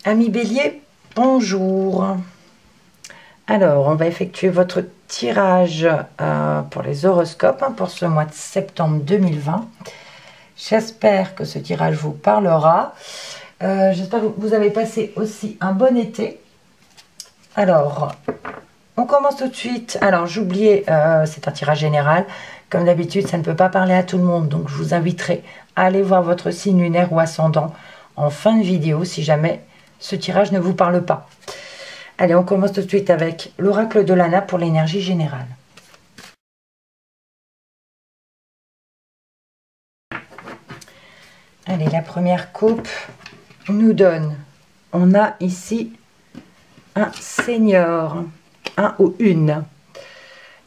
Amis Bélier, bonjour. Alors, on va effectuer votre tirage pour les horoscopes pour ce mois de septembre 2020. J'espère que ce tirage vous parlera. J'espère que vous avez passé aussi un bon été. Alors, on commence tout de suite. Alors, j'oubliais, c'est un tirage général. Comme d'habitude, ça ne peut pas parler à tout le monde. Donc, je vous inviterai à aller voir votre signe lunaire ou ascendant en fin de vidéo si jamais ce tirage ne vous parle pas. Allez, on commence tout de suite avec l'oracle de Lana pour l'énergie générale. Allez, la première coupe nous donne, on a ici un senior, un ou une,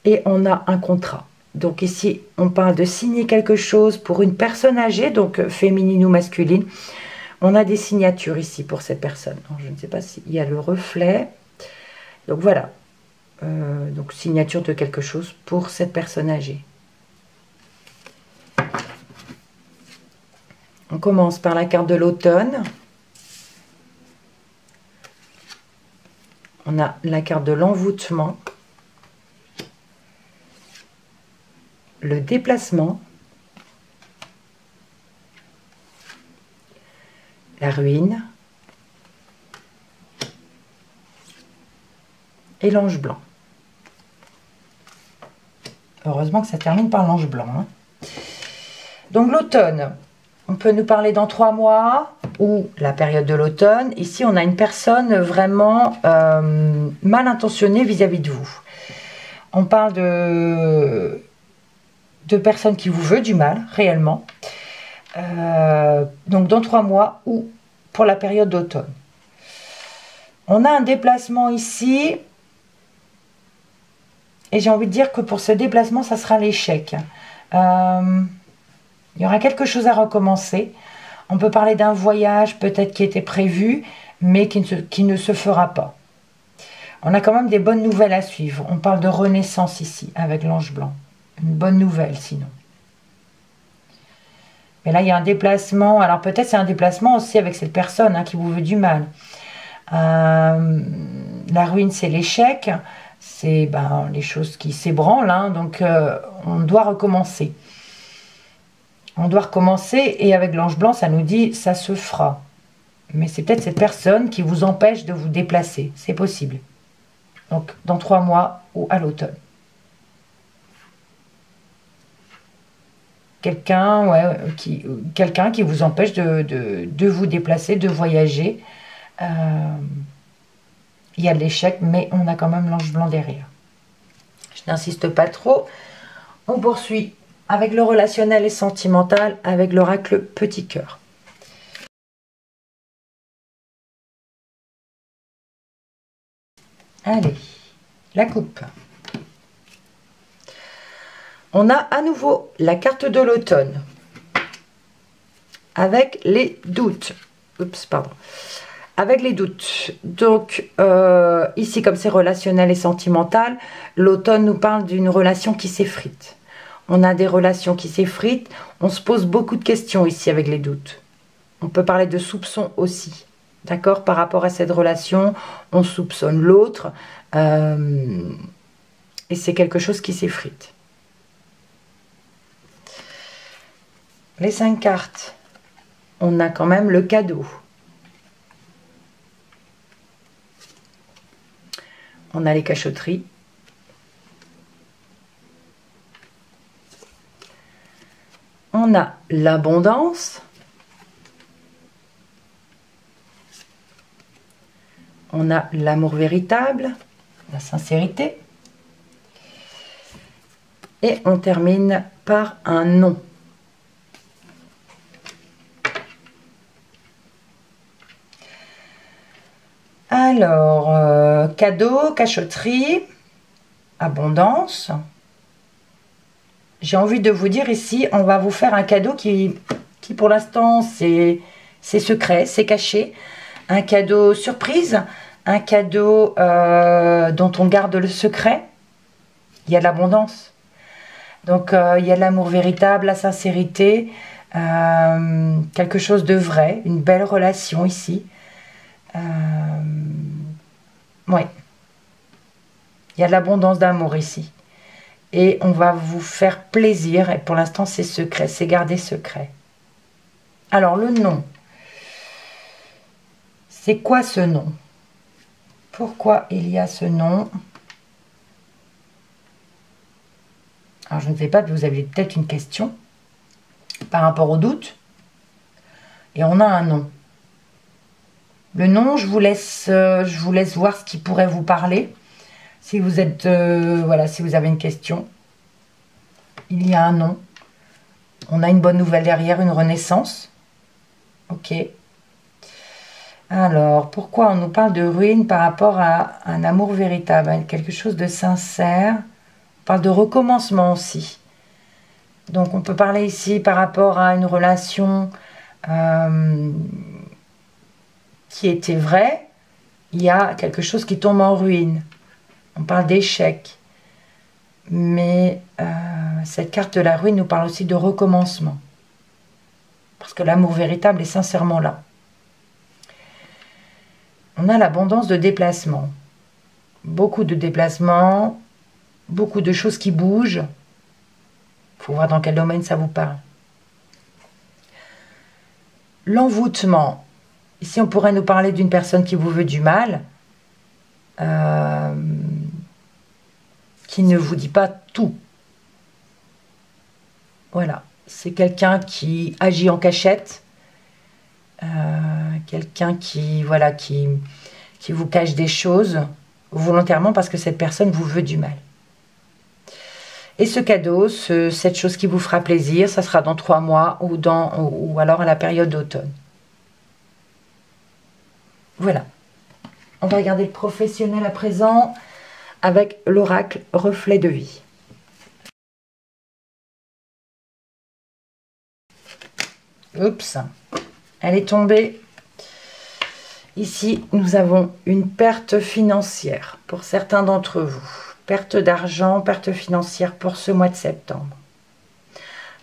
et on a un contrat. Donc ici, on parle de signer quelque chose pour une personne âgée, donc féminine ou masculine. On a des signatures ici pour cette personne. Alors, je ne sais pas s'il y a le reflet. Donc voilà. Donc signature de quelque chose pour cette personne âgée. On commence par la carte de l'automne. On a la carte de l'envoûtement. Le déplacement. La ruine. Et l'ange blanc. Heureusement que ça termine par l'ange blanc. Hein. Donc l'automne, on peut nous parler dans 3 mois ou la période de l'automne. Ici, on a une personne vraiment mal intentionnée vis-à-vis de vous. On parle de personnes qui vous veulent du mal, réellement. Donc dans 3 mois ou pour la période d'automne. On a un déplacement ici. Et j'ai envie de dire que pour ce déplacement, ça sera l'échec. Il y aura quelque chose à recommencer. On peut parler d'un voyage peut-être qui était prévu, mais qui ne se fera pas. On a quand même des bonnes nouvelles à suivre. On parle de renaissance ici, avec l'ange blanc. Une bonne nouvelle, sinon. Mais là, il y a un déplacement. Alors peut-être c'est un déplacement aussi avec cette personne hein, qui vous veut du mal. La ruine, c'est l'échec. C'est les choses qui s'ébranlent, hein, donc on doit recommencer. On doit recommencer et avec l'ange blanc, ça nous dit ça se fera. Mais c'est peut-être cette personne qui vous empêche de vous déplacer, c'est possible. Donc dans 3 mois ou à l'automne. Quelqu'un qui vous empêche de vous déplacer, de voyager. Il y a de l'échec, mais on a quand même l'ange blanc derrière. Je n'insiste pas trop. On poursuit avec le relationnel et sentimental, avec l'oracle petit cœur. Allez, la coupe. On a à nouveau la carte de l'automne, avec les doutes. Oups, pardon. Avec les doutes. Donc, ici, comme c'est relationnel et sentimental, l'automne nous parle d'une relation qui s'effrite. On a des relations qui s'effritent. On se pose beaucoup de questions ici avec les doutes. On peut parler de soupçons aussi. D'accord? Par rapport à cette relation, on soupçonne l'autre. Et c'est quelque chose qui s'effrite. Les 5 cartes. On a quand même le cadeau. On a les cachotteries. On a l'abondance. On a l'amour véritable, la sincérité. Et on termine par un non. Alors, cadeau, cachotterie, abondance. J'ai envie de vous dire ici, on va vous faire un cadeau qui pour l'instant, c'est secret, c'est caché. Un cadeau surprise, un cadeau dont on garde le secret. Il y a de l'abondance. Donc, il y a de l'amour véritable, la sincérité, quelque chose de vrai, une belle relation ici. Oui. Il y a de l'abondance d'amour ici. Et on va vous faire plaisir. Et pour l'instant, c'est secret. C'est gardé secret. Alors, le nom. C'est quoi ce nom? Pourquoi il y a ce nom? Alors, je ne sais pas, vous avez peut-être une question par rapport au doute. Et on a un nom. Le nom, je vous laisse voir ce qui pourrait vous parler. Si vous êtes, voilà, si vous avez une question. Il y a un nom. On a une bonne nouvelle derrière, une renaissance. Ok. Alors, pourquoi on nous parle de ruine par rapport à un amour véritable, quelque chose de sincère? On parle de recommencement aussi. Donc, on peut parler ici par rapport à une relation qui était vraie. Il y a quelque chose qui tombe en ruine. On parle d'échec. Mais cette carte de la ruine nous parle aussi de recommencement. Parce que l'amour véritable est sincèrement là. On a l'abondance de déplacements. Beaucoup de déplacements, beaucoup de choses qui bougent. Il faut voir dans quel domaine ça vous parle. L'envoûtement. Ici, on pourrait nous parler d'une personne qui vous veut du mal, qui ne vous dit pas tout. Voilà. C'est quelqu'un qui agit en cachette, quelqu'un qui, voilà, qui vous cache des choses volontairement parce que cette personne vous veut du mal. Et ce cadeau, cette chose qui vous fera plaisir, ça sera dans 3 mois ou alors à la période d'automne. Voilà. On va regarder le professionnel à présent avec l'oracle reflet de vie. Oups, elle est tombée. Ici, nous avons une perte financière pour certains d'entre vous. Perte d'argent, perte financière pour ce mois de septembre.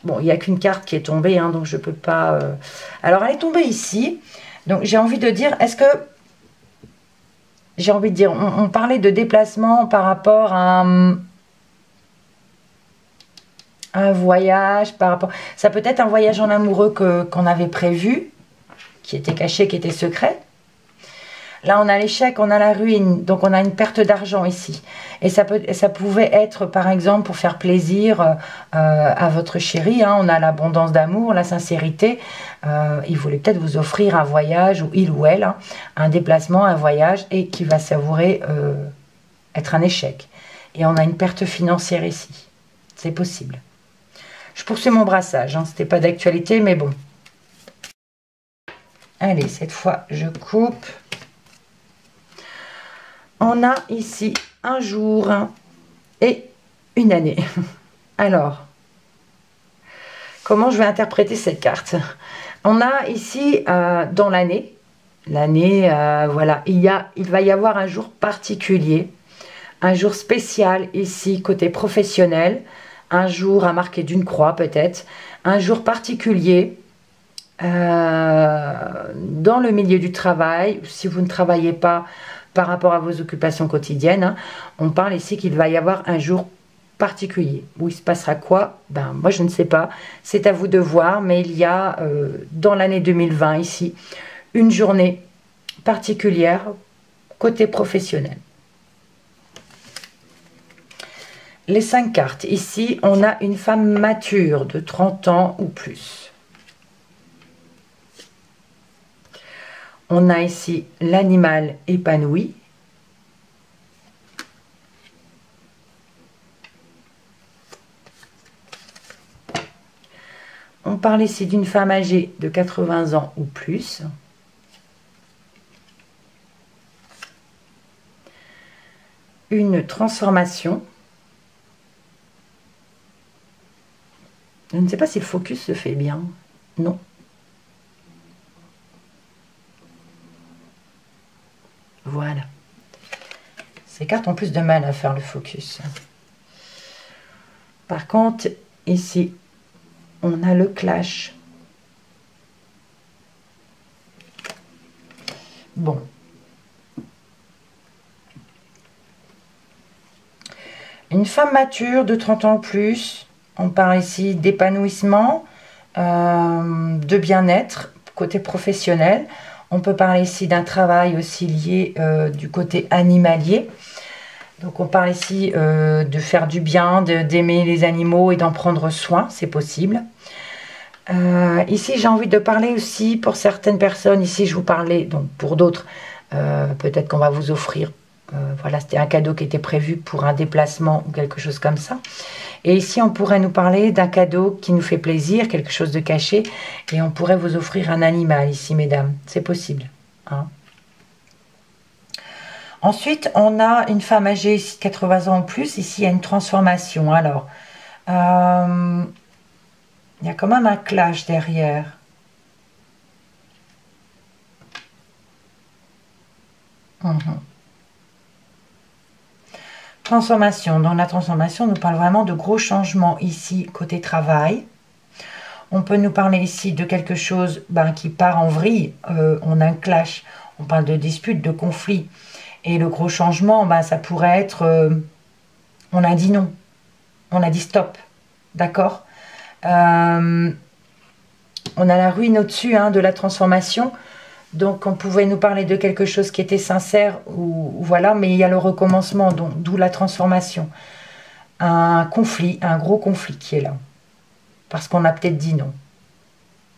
Bon, il n'y a qu'une carte qui est tombée, hein, donc je ne peux pas... Alors, elle est tombée ici. Donc, j'ai envie de dire, est-ce que... J'ai envie de dire, on parlait de déplacement par rapport à un voyage, par rapport... Ça peut être un voyage en amoureux qu'on avait prévu, qui était caché, qui était secret. Là, on a l'échec, on a la ruine, donc on a une perte d'argent ici. Et ça pouvait être, par exemple, pour faire plaisir à votre chéri. Hein, on a l'abondance d'amour, la sincérité. Il voulait peut-être vous offrir un voyage, ou il ou elle, hein, un déplacement, un voyage, et qui va s'avouer être un échec. Et on a une perte financière ici. C'est possible. Je poursuis mon brassage. Hein, c'était pas d'actualité, mais bon. Allez, cette fois, je coupe. On a ici un jour et une année. Alors, comment je vais interpréter cette carte? On a ici dans l'année, voilà, il va y avoir un jour particulier, un jour spécial ici côté professionnel, un jour à marquer d'une croix peut-être, un jour particulier dans le milieu du travail, si vous ne travaillez pas par rapport à vos occupations quotidiennes, hein, on parle ici qu'il va y avoir un jour particulier. Où il se passera quoi? Ben, moi, je ne sais pas. C'est à vous de voir, mais il y a dans l'année 2020 ici une journée particulière côté professionnel. Les 5 cartes. Ici, on a une femme mature de 30 ans ou plus. On a ici l'animal épanoui. On parle ici d'une femme âgée de 80 ans ou plus. Une transformation. Je ne sais pas si le focus se fait bien. Non. Voilà. Ces cartes ont plus de mal à faire le focus. Par contre, ici, on a le clash. Bon. Une femme mature de 30 ans ou plus. On parle ici d'épanouissement, de bien-être, côté professionnel. On peut parler ici d'un travail aussi lié du côté animalier. Donc on parle ici de faire du bien, d'aimer les animaux et d'en prendre soin, c'est possible. Ici j'ai envie de parler aussi pour certaines personnes, ici je vous parlais, donc pour d'autres, peut-être qu'on va vous offrir, voilà, c'était un cadeau qui était prévu pour un déplacement ou quelque chose comme ça. Et ici on pourrait nous parler d'un cadeau qui nous fait plaisir, quelque chose de caché, et on pourrait vous offrir un animal ici, mesdames, c'est possible. Hein. Ensuite, on a une femme âgée, ici, de 80 ans ou plus. Ici, il y a une transformation. Alors, il y a quand même un clash derrière. Transformation. Dans la transformation, on nous parle vraiment de gros changements ici, côté travail. On peut nous parler ici de quelque chose qui part en vrille. On a un clash. On parle de dispute, de conflit. Et le gros changement, ça pourrait être... on a dit non. On a dit stop. D'accord. On a la ruine au-dessus de la transformation. Donc, on pouvait nous parler de quelque chose qui était sincère, ou voilà, mais il y a le recommencement, d'où la transformation. Un conflit, un gros conflit qui est là. Parce qu'on a peut-être dit non.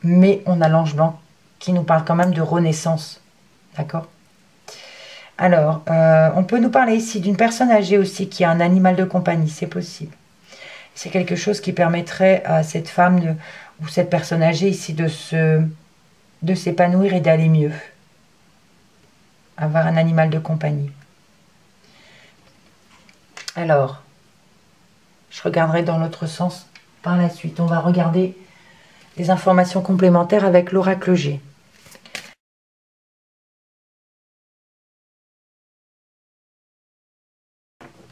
Mais on a l'ange blanc qui nous parle quand même de renaissance. D'accord ? Alors, on peut nous parler ici d'une personne âgée aussi qui a un animal de compagnie, c'est possible. C'est quelque chose qui permettrait à cette femme ou cette personne âgée ici de s'épanouir et d'aller mieux. Avoir un animal de compagnie. Alors, je regarderai dans l'autre sens par la suite. On va regarder les informations complémentaires avec l'oracle G.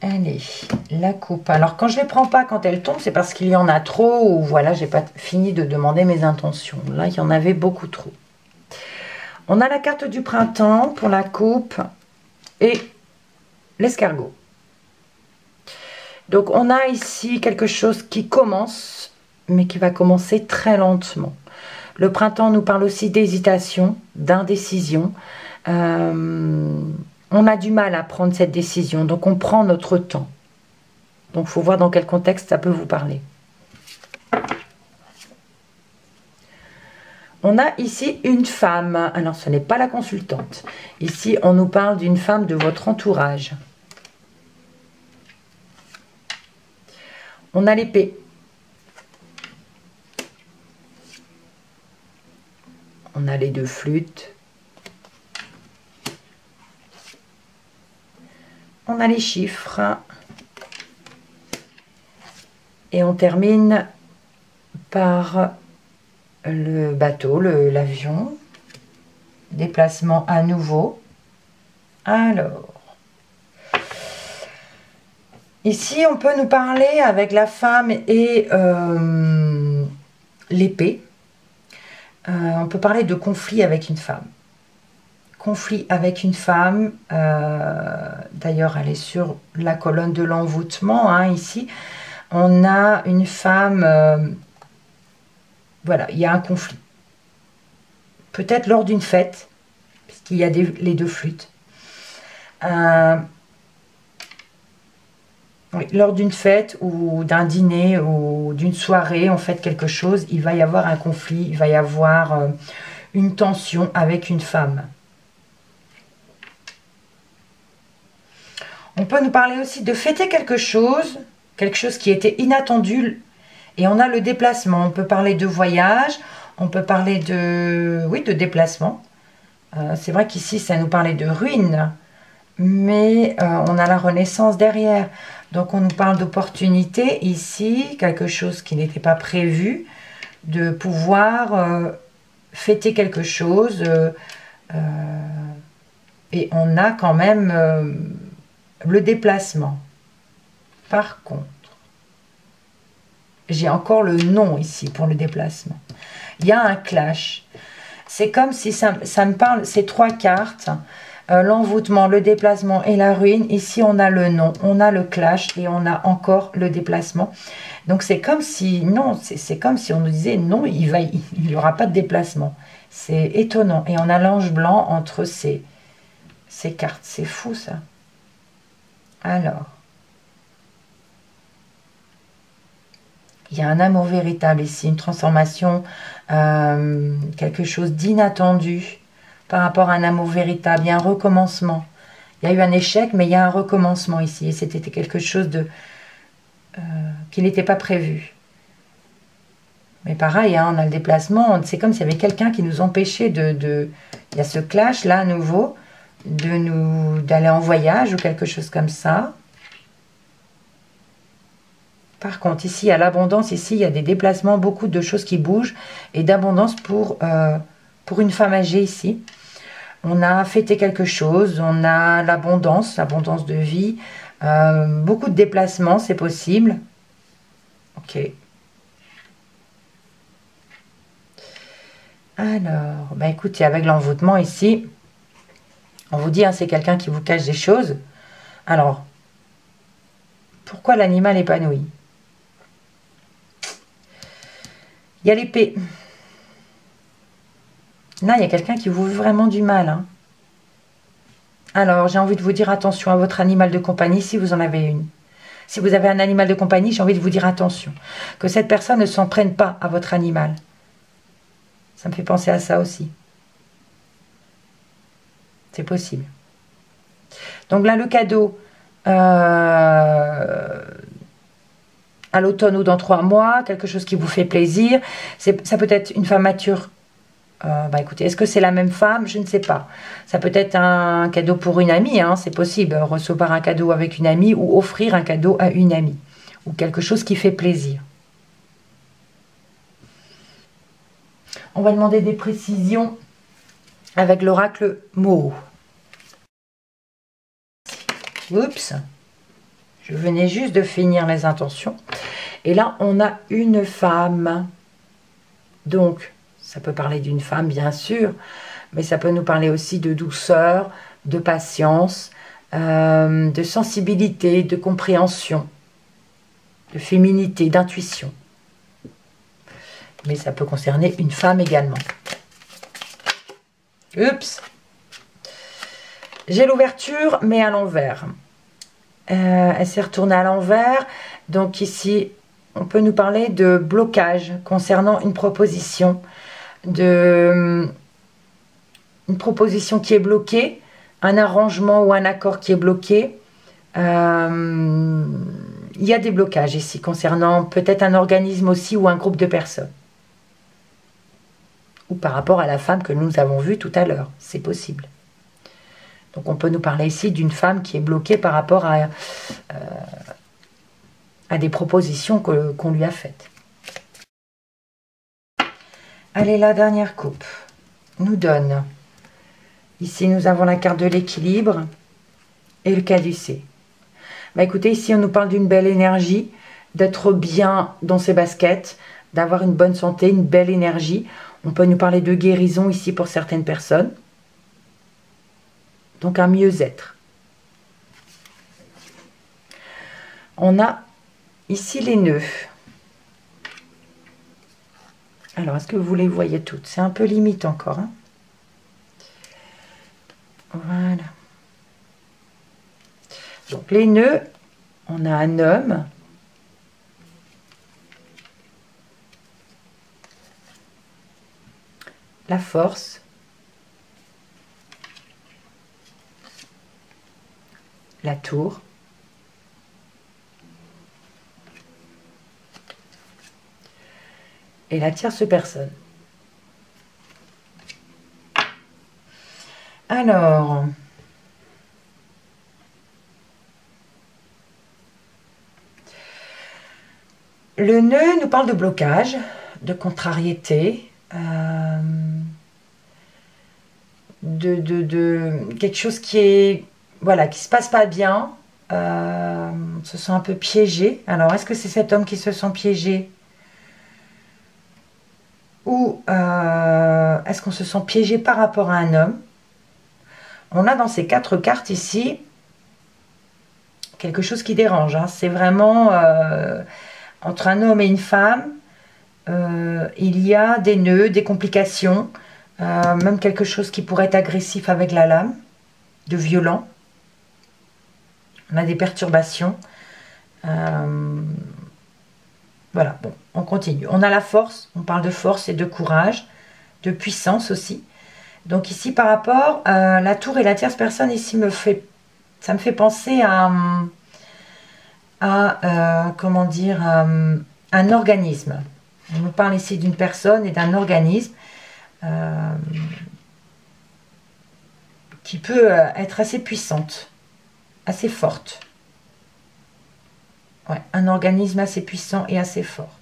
Allez, la coupe. Alors, quand je ne les prends pas quand elles tombent, c'est parce qu'il y en a trop ou voilà, j'ai pas fini de demander mes intentions. Là, il y en avait beaucoup trop. On a la carte du printemps pour la coupe et l'escargot. Donc, on a ici quelque chose qui commence, mais qui va commencer très lentement. Le printemps nous parle aussi d'hésitation, d'indécision. On a du mal à prendre cette décision, donc on prend notre temps. Donc, il faut voir dans quel contexte ça peut vous parler. On a ici une femme. Alors, ce n'est pas la consultante. Ici, on nous parle d'une femme de votre entourage. On a l'épée. On a les deux flûtes. On a les chiffres. Et on termine par le bateau, l'avion. Déplacement à nouveau. Alors, ici, on peut nous parler avec la femme et l'épée. On peut parler de conflit avec une femme. Conflit avec une femme, d'ailleurs elle est sur la colonne de l'envoûtement, ici. On a une femme, voilà, il y a un conflit. Peut-être lors d'une fête, puisqu'il y a les deux flûtes. Oui, lors d'une fête ou d'un dîner ou d'une soirée, on fête quelque chose, il va y avoir un conflit, il va y avoir une tension avec une femme. On peut nous parler aussi de fêter quelque chose qui était inattendu, et on a le déplacement. On peut parler de voyage, on peut parler de déplacement. C'est vrai qu'ici, ça nous parlait de ruine, mais on a la renaissance derrière. Donc, on nous parle d'opportunité ici, quelque chose qui n'était pas prévu, de pouvoir fêter quelque chose. Et on a quand même... le déplacement. Par contre, j'ai encore le nom ici pour le déplacement. Il y a un clash. c'est comme si ça me parle, ces 3 cartes, l'envoûtement, le déplacement et la ruine. Ici, on a le non, on a le clash et on a encore le déplacement. Donc, c'est comme si, non, c'est comme si on nous disait, non, il n'y aura pas de déplacement. C'est étonnant. Et on a l'ange blanc entre ces cartes. C'est fou, ça. Alors, il y a un amour véritable ici, une transformation, quelque chose d'inattendu par rapport à un amour véritable. Il y a un recommencement. Il y a eu un échec, mais il y a un recommencement ici. Et c'était quelque chose de qui n'était pas prévu. Mais pareil, hein, on a le déplacement. C'est comme s'il y avait quelqu'un qui nous empêchait de... Il y a ce clash là à nouveau, d'aller en voyage ou quelque chose comme ça. Par contre, ici, il y a l'abondance. Ici, il y a des déplacements, beaucoup de choses qui bougent. Et d'abondance pour une femme âgée ici. On a fêté quelque chose. On a l'abondance de vie. Beaucoup de déplacements, c'est possible. Ok. Alors, bah écoutez, avec l'envoûtement ici, on vous dit, hein, c'est quelqu'un qui vous cache des choses. Alors, pourquoi l'animal épanoui? Il y a l'épée. Là, il y a quelqu'un qui vous veut vraiment du mal. Hein. Alors, j'ai envie de vous dire attention à votre animal de compagnie si vous en avez une. Si vous avez un animal de compagnie, j'ai envie de vous dire attention. Que cette personne ne s'en prenne pas à votre animal. Ça me fait penser à ça aussi. C'est possible. Donc là, le cadeau à l'automne ou dans 3 mois, quelque chose qui vous fait plaisir. Ça peut être une femme mature. Bah écoutez, est-ce que c'est la même femme? Je ne sais pas. Ça peut être un cadeau pour une amie, hein, c'est possible. Recevoir un cadeau avec une amie ou offrir un cadeau à une amie. Ou quelque chose qui fait plaisir. On va demander des précisions avec l'oracle Moho. Oups, je venais juste de finir les intentions. Et là, on a une femme. Donc, ça peut parler d'une femme, bien sûr, mais ça peut nous parler aussi de douceur, de patience, de sensibilité, de compréhension, de féminité, d'intuition. Mais ça peut concerner une femme également. Oups. J'ai l'ouverture, mais à l'envers. Elle s'est retournée à l'envers. Donc ici, on peut nous parler de blocage concernant une proposition. Une proposition qui est bloquée. Un arrangement ou un accord qui est bloqué. Il y a des blocages ici concernant peut-être un organisme aussi ou un groupe de personnes. Ou par rapport à la femme que nous avons vue tout à l'heure. C'est possible. Donc on peut nous parler ici d'une femme qui est bloquée par rapport à des propositions qu'on lui a faites. Allez, la dernière coupe nous donne. Ici, nous avons la carte de l'équilibre et le caducée. Bah, écoutez, ici, on nous parle d'une belle énergie, d'être bien dans ses baskets, d'avoir une bonne santé, une belle énergie. On peut nous parler de guérison ici pour certaines personnes. Donc un mieux-être. On a ici les nœuds. Alors, est-ce que vous les voyez toutes? C'est un peu limite encore. Hein, voilà. Donc les nœuds, on a un homme. La force. La tour. Et la tierce personne. Alors, le nœud nous parle de blocage, de contrariété, de quelque chose qui est, voilà, qui se passe pas bien, on se sent un peu piégé. Alors, est-ce que c'est cet homme qui se sent piégé? ou est-ce qu'on se sent piégé par rapport à un homme? On a dans ces 4 cartes ici quelque chose qui dérange, hein. C'est vraiment entre un homme et une femme, il y a des nœuds, des complications, même quelque chose qui pourrait être agressif avec la lame, de violent. On a des perturbations. Voilà, bon, on continue. On a la force, on parle de force et de courage, de puissance aussi. Donc ici, par rapport à la tour et la tierce personne, ici, ça me fait penser à comment dire, un organisme. On nous parle ici d'une personne et d'un organisme qui peut être assez puissante, assez forte. Ouais, un organisme assez puissant et assez fort.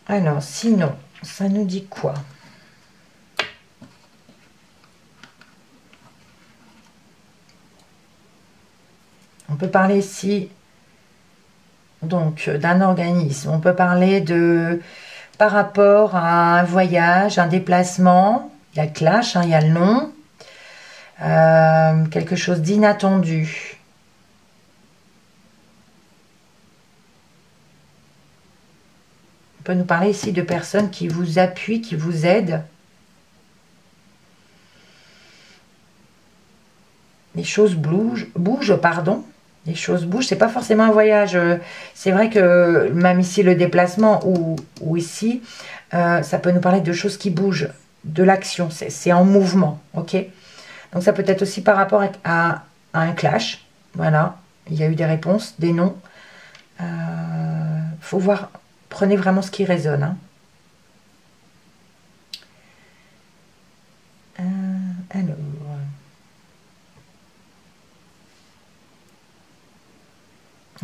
Alors, sinon, ça nous dit quoi? On peut parler ici donc d'un organisme. On peut parler de par rapport à un voyage, un déplacement. Il y a le clash, hein, il y a le nom. Quelque chose d'inattendu. On peut nous parler ici de personnes qui vous appuient, qui vous aident. Les choses bougent, pardon. Les choses bougent. C'est pas forcément un voyage. C'est vrai que même ici le déplacement ou ici, ça peut nous parler de choses qui bougent, de l'action. C'est en mouvement, ok. Donc ça peut être aussi par rapport à un clash. Voilà, il y a eu des réponses, des noms. Faut voir. Prenez vraiment ce qui résonne. Hein. Alors.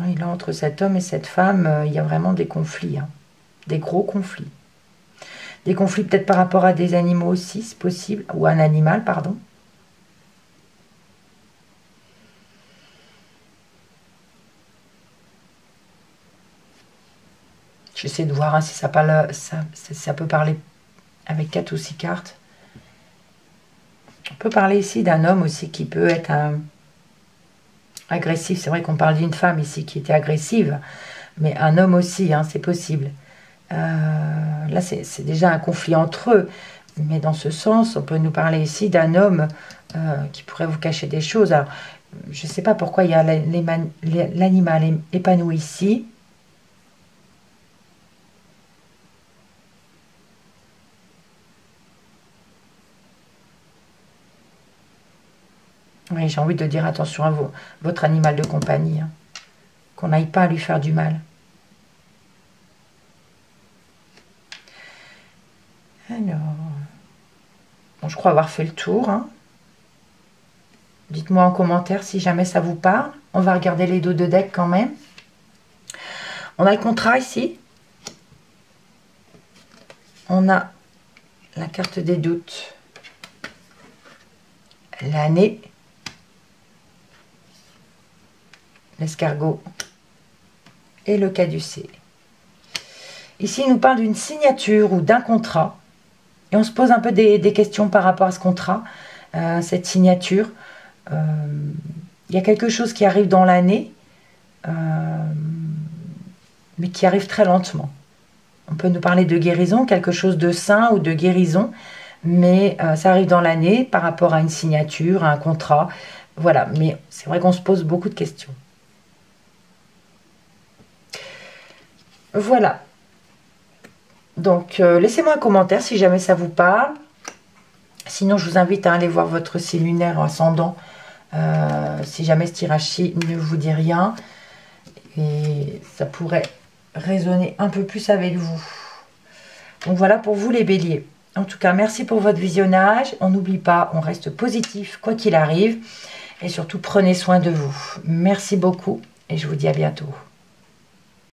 Oui, là, entre cet homme et cette femme, il y a vraiment des conflits. Hein. Des gros conflits. Des conflits peut-être par rapport à des animaux aussi, c'est possible. Ou un animal, pardon. J'essaie de voir hein, si ça peut parler avec 4 ou 6 cartes. On peut parler ici d'un homme aussi qui peut être agressif. C'est vrai qu'on parle d'une femme ici qui était agressive, mais un homme aussi, hein, c'est possible. Là, c'est déjà un conflit entre eux. Mais dans ce sens, on peut nous parler ici d'un homme qui pourrait vous cacher des choses. Alors, je ne sais pas pourquoi il y a l'animal épanoui ici. Oui, j'ai envie de dire attention à votre animal de compagnie. Hein, qu'on n'aille pas à lui faire du mal. Alors, bon, je crois avoir fait le tour. Hein. Dites-moi en commentaire si jamais ça vous parle. On va regarder les dos de deck quand même. On a le contrat ici. On a la carte des doutes. L'année. L'escargot. Et le caducée. Ici, il nous parle d'une signature ou d'un contrat. Et on se pose un peu des questions par rapport à ce contrat, cette signature. Il y a quelque chose qui arrive dans l'année, mais qui arrive très lentement. On peut nous parler de guérison, quelque chose de sain ou de guérison, mais ça arrive dans l'année par rapport à une signature, à un contrat. Voilà, mais c'est vrai qu'on se pose beaucoup de questions. Voilà. Donc, laissez-moi un commentaire si jamais ça vous parle. Sinon, je vous invite à aller voir votre signe lunaire ascendant. Si jamais ce tirage-ci ne vous dit rien. Et ça pourrait résonner un peu plus avec vous. Donc, voilà pour vous les béliers. En tout cas, merci pour votre visionnage. On n'oublie pas, on reste positif quoi qu'il arrive. Et surtout, prenez soin de vous. Merci beaucoup et je vous dis à bientôt.